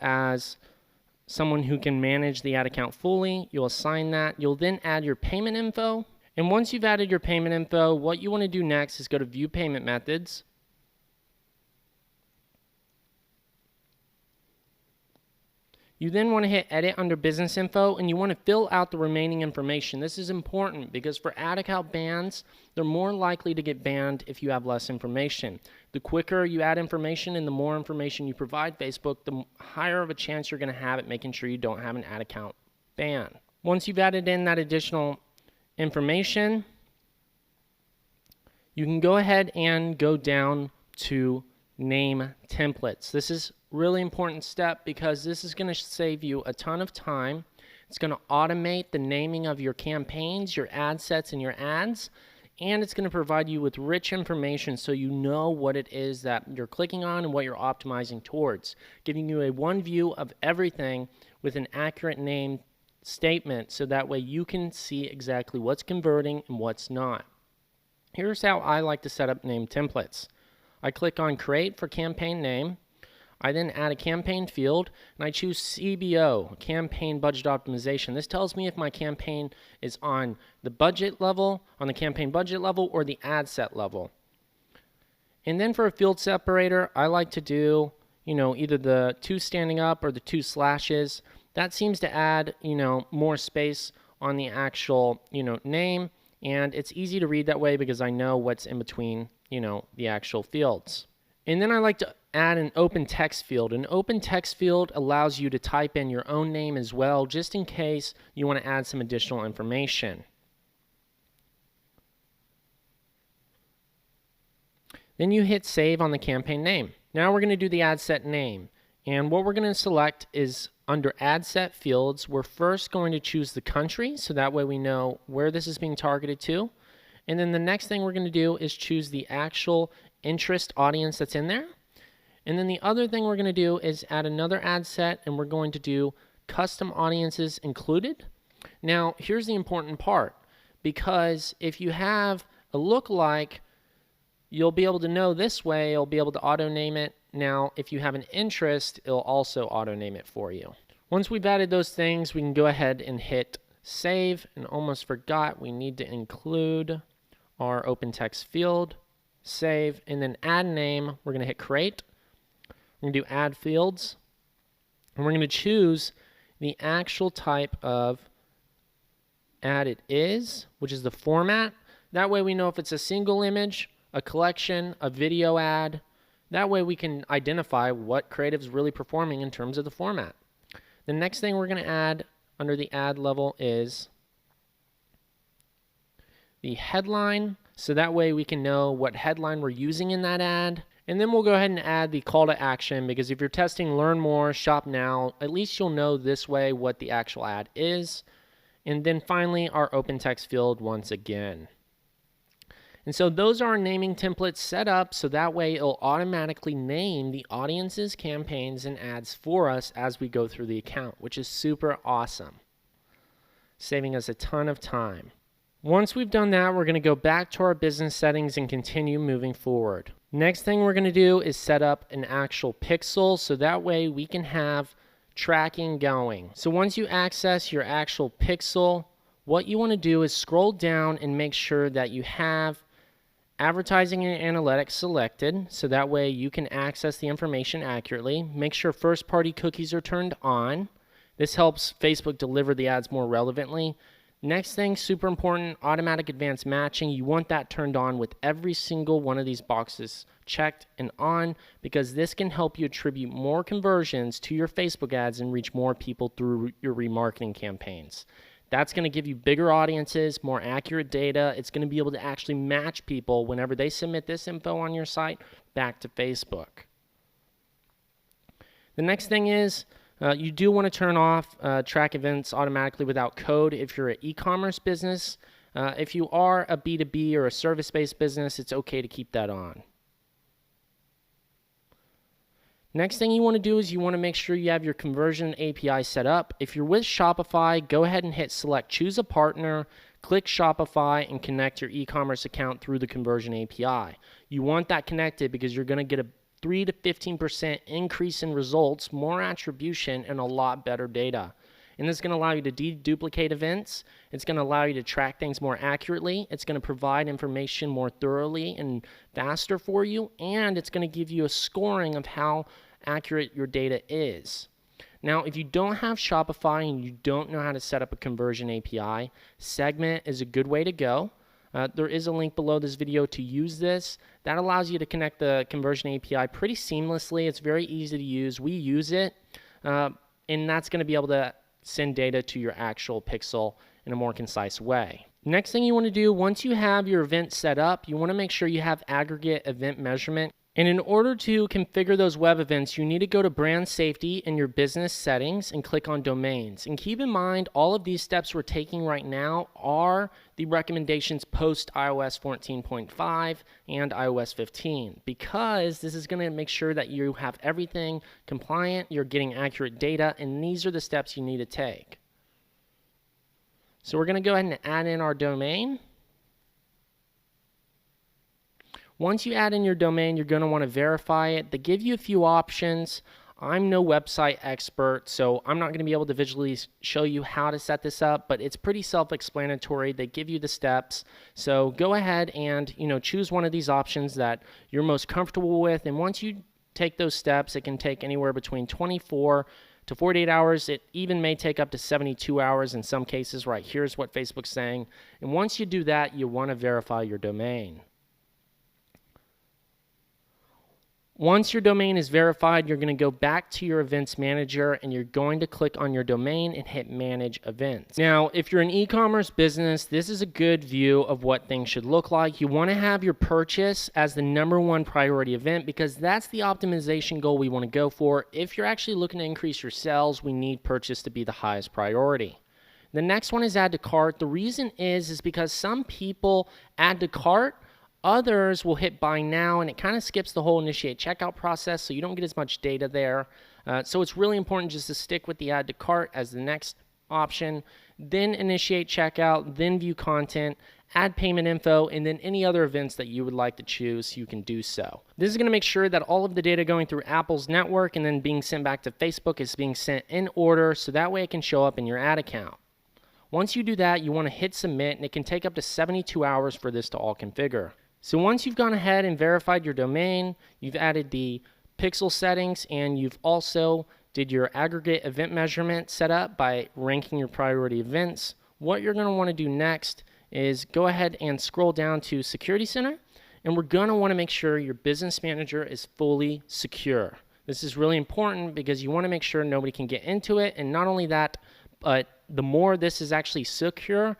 as someone who can manage the ad account fully. You'll assign that. You'll then add your payment info. And once you've added your payment info, what you want to do next is go to View Payment Methods. You then want to hit Edit under Business Info, and you want to fill out the remaining information. This is important because for ad account bans, they're more likely to get banned if you have less information. The quicker you add information and the more information you provide Facebook, the higher of a chance you're going to have at making sure you don't have an ad account ban. Once you've added in that additional information, you can go ahead and go down to Name Templates. This is really important step because this is going to save you a ton of time. It's going to automate the naming of your campaigns, your ad sets, and your ads, and it's going to provide you with rich information so you know what it is that you're clicking on and what you're optimizing towards, giving you a one view of everything with an accurate name statement so that way you can see exactly what's converting and what's not. Here's how I like to set up name templates. I click on Create for Campaign Name. I then add a campaign field, and I choose CBO, Campaign Budget Optimization. This tells me if my campaign is on the budget level, on the campaign budget level, or the ad set level. And then for a field separator, I like to do, either the 2 standing up or the 2 slashes. That seems to add, more space on the actual, name, and it's easy to read that way because I know what's in between, the actual fields. And then I like to add an open text field. An open text field allows you to type in your own name as well, just in case you want to add some additional information. Then you hit Save on the campaign name. Now we're going to do the ad set name. And what we're going to select is under ad set fields, we're first going to choose the country, so that way we know where this is being targeted to. And then the next thing we're going to do is choose the actual interest audience that's in there. And then the other thing we're going to do is add another ad set, and we're going to do custom audiences included. Now, here's the important part, because if you have a lookalike, you'll be able to know this way, you'll be able to auto-name it. Now, if you have an interest, it'll also auto-name it for you. Once we've added those things, we can go ahead and hit Save, and almost forgot we need to include our open text field. Save, and then add name. We're going to hit Create. We're going to do add fields, and we're going to choose the actual type of ad it is, which is the format. That way we know if it's a single image, a collection, a video ad. That way we can identify what creative is really performing in terms of the format. The next thing we're going to add under the ad level is the headline, so that way we can know what headline we're using in that ad. And then we'll go ahead and add the call to action, because if you're testing learn more, shop now, at least you'll know this way what the actual ad is. And then finally our open text field once again. And so those are our naming templates set up, so that way it'll automatically name the audiences, campaigns, and ads for us as we go through the account, which is super awesome, saving us a ton of time. Once we've done that, we're going to go back to our business settings and continue moving forward. Next thing we're going to do is set up an actual pixel, so that way we can have tracking going. So once you access your actual pixel, what you want to do is scroll down and make sure that you have advertising and analytics selected, so that way you can access the information accurately. Make sure first-party cookies are turned on. This helps Facebook deliver the ads more relevantly. Next thing, super important, automatic advanced matching. You want that turned on with every single one of these boxes checked and on, because this can help you attribute more conversions to your Facebook ads and reach more people through your remarketing campaigns. That's going to give you bigger audiences, more accurate data. It's going to be able to actually match people whenever they submit this info on your site back to Facebook. The next thing is you do want to turn off track events automatically without code if you're an e-commerce business. If you are a B2B or a service-based business, it's okay to keep that on. Next thing you want to do is you want to make sure you have your conversion API set up. If you're with Shopify, go ahead and hit select choose a partner, click Shopify, and connect your e-commerce account through the conversion API. You want that connected because you're going to get a 3 to 15% increase in results, more attribution, and a lot better data. And this is going to allow you to deduplicate events. It's going to allow you to track things more accurately. It's going to provide information more thoroughly and faster for you. And it's going to give you a scoring of how accurate your data is. Now, if you don't have Shopify and you don't know how to set up a conversion API, Segment is a good way to go. There is a link below this video to use this. That allows you to connect the conversion API pretty seamlessly. It's very easy to use. We use it, and that's going to be able to send data to your actual pixel in a more concise way. Next thing you want to do, once you have your event set up, you want to make sure you have aggregate event measurement. And in order to configure those web events, you need to go to brand safety in your business settings and click on domains. And keep in mind, all of these steps we're taking right now are the recommendations post iOS 14.5 and iOS 15, because this is going to make sure that you have everything compliant, you're getting accurate data, and these are the steps you need to take. So we're going to go ahead and add in our domain. Once you add in your domain, you're going to want to verify it. They give you a few options. I'm no website expert, so I'm not going to be able to visually show you how to set this up, but it's pretty self-explanatory. They give you the steps. So go ahead and choose one of these options that you're most comfortable with. And once you take those steps, it can take anywhere between 24 to 48 hours. It even may take up to 72 hours in some cases. Right, here's what Facebook's saying. And once you do that, you want to verify your domain. Once your domain is verified, you're going to go back to your events manager and you're going to click on your domain and hit manage events. Now, if you're an e-commerce business, this is a good view of what things should look like. You want to have your purchase as the #1 priority event because that's the optimization goal we want to go for. If you're actually looking to increase your sales, we need purchase to be the highest priority. The next one is add to cart. The reason is because some people add to cart, others will hit buy now, and it kind of skips the whole initiate checkout process, so you don't get as much data there. So it's really important just to stick with the add to cart as the next option, then initiate checkout, then view content, add payment info, and then any other events that you would like to choose, you can do so. This is going to make sure that all of the data going through Apple's network and then being sent back to Facebook is being sent in order, so that way it can show up in your ad account. Once you do that, you want to hit submit, and it can take up to 72 hours for this to all configure. So once you've gone ahead and verified your domain, you've added the pixel settings, and you've also did your aggregate event measurement set up by ranking your priority events, what you're going to want to do next is go ahead and scroll down to Security Center, and we're going to want to make sure your business manager is fully secure. This is really important because you want to make sure nobody can get into it, and not only that, but the more this is actually secure,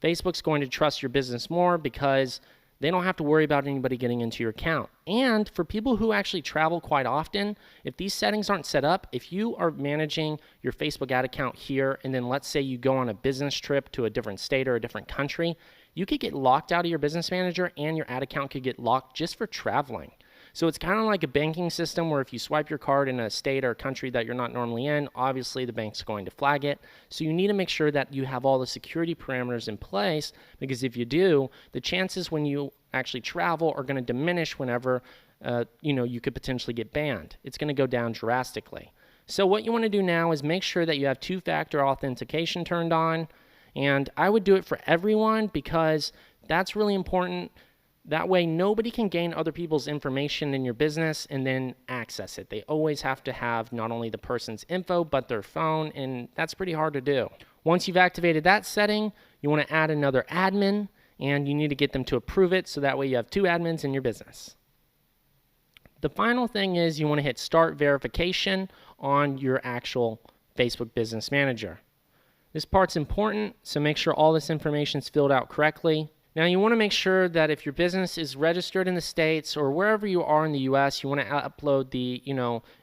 Facebook's going to trust your business more because they don't have to worry about anybody getting into your account. And for people who actually travel quite often, if these settings aren't set up, if you are managing your Facebook ad account here, and then let's say you go on a business trip to a different state or a different country, you could get locked out of your business manager and your ad account could get locked just for traveling. So it's kind of like a banking system where if you swipe your card in a state or country that you're not normally in, obviously the bank's going to flag it. So you need to make sure that you have all the security parameters in place, because if you do, the chances when you actually travel are going to diminish whenever you could potentially get banned. It's going to go down drastically. So what you want to do now is make sure that you have two-factor authentication turned on, and I would do it for everyone because that's really important. That way, nobody can gain other people's information in your business and then access it. They always have to have not only the person's info, but their phone, and that's pretty hard to do. Once you've activated that setting, you want to add another admin, and you need to get them to approve it, so that way you have 2 admins in your business. The final thing is you want to hit Start Verification on your actual Facebook Business Manager. This part's important, so make sure all this information is filled out correctly. Now, you want to make sure that if your business is registered in the States or wherever you are in the U.S., you want to upload the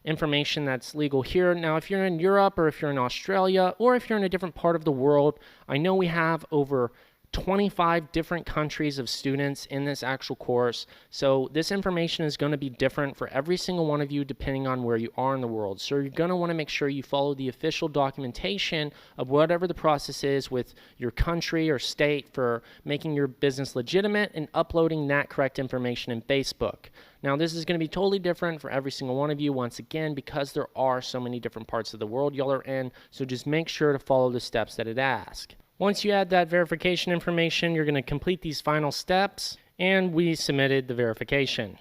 information that's legal here. Now, if you're in Europe or if you're in Australia or if you're in a different part of the world, I know we have over 25 different countries of students in this actual course. So this information is going to be different for every single one of you depending on where you are in the world. So you're going to want to make sure you follow the official documentation of whatever the process is with your country or state for making your business legitimate and uploading that correct information in Facebook. Now, this is going to be totally different for every single one of you, once again, because there are so many different parts of the world y'all are in. So just make sure to follow the steps that it asks. Once you add that verification information, you're going to complete these final steps, and we submitted the verification.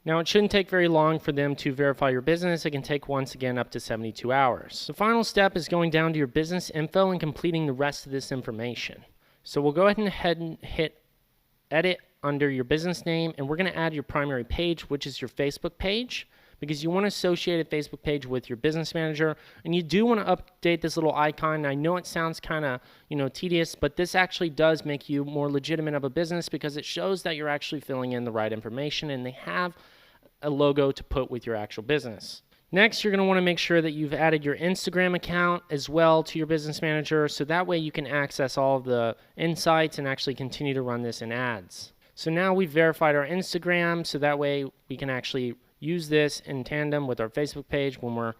Now, it shouldn't take very long for them to verify your business. It can take, once again, up to 72 hours. The final step is going down to your business info and completing the rest of this information. So we'll go ahead and hit edit under your business name, and we're going to add your primary page, which is your Facebook page, because you want to associate a Facebook page with your business manager, and you do want to update this little icon. I know it sounds kind of, tedious, but this actually does make you more legitimate of a business because it shows that you're actually filling in the right information, and they have a logo to put with your actual business. Next, you're going to want to make sure that you've added your Instagram account as well to your business manager, so that way you can access all of the insights and actually continue to run this in ads. So now we've verified our Instagram, so that way we can actually use this in tandem with our Facebook page when we're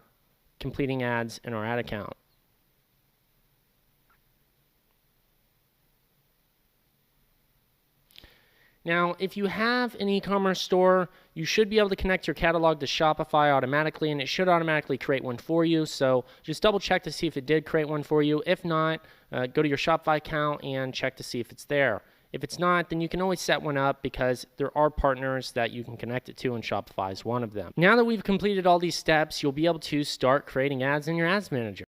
completing ads in our ad account. Now, if you have an e-commerce store, you should be able to connect your catalog to Shopify automatically, and it should automatically create one for you. So just double check to see if it did create one for you. If not, go to your Shopify account and check to see if it's there. If it's not, then you can always set one up because there are partners that you can connect it to, and Shopify is one of them. Now that we've completed all these steps, you'll be able to start creating ads in your ads manager.